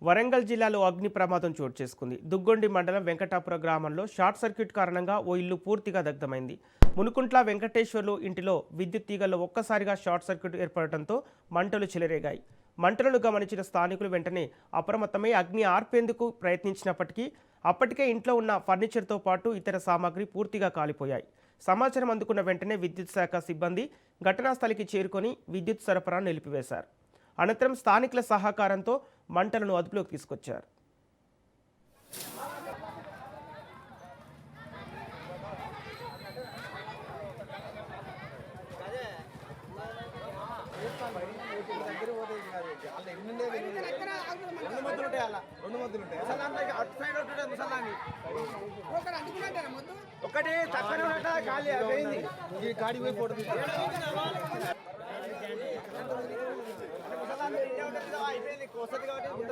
వరంగల్ జిల్లాలో అగ్ని ప్రమాదం చోటు చేసుకుంది. దుగ్గొండి మండలం వెంకటాపుర గ్రామంలో షార్ట్ సర్క్యూట్ కారణంగా ఓ ఇల్లు పూర్తిగా దగ్ధమైంది. మునుకుంట్ల వెంకటేశ్వర్లు ఇంటిలో విద్యుత్ తీగల్లో ఒక్కసారిగా షార్ట్ సర్క్యూట్ ఏర్పడటంతో మంటలు చెలరేగాయి. మంటలను గమనించిన స్థానికులు వెంటనే అప్రమత్తమై అగ్ని ఆర్పేందుకు ప్రయత్నించినప్పటికీ అప్పటికే ఇంట్లో ఉన్న ఫర్నిచర్తో పాటు ఇతర సామాగ్రి పూర్తిగా కాలిపోయాయి. సమాచారం అందుకున్న వెంటనే విద్యుత్ శాఖ సిబ్బంది ఘటనా స్థలికి చేరుకొని విద్యుత్ సరఫరాను నిలిపివేశారు. అనంతరం స్థానికుల సహకారంతో మంటలను అదుపులోకి తీసుకొచ్చారు. ఒకటి తక్కువ ఖాళీ అయిపోయింది. ఈ గాడి పోయి ఫోటో అయిపోయింది కోసది కాబట్టి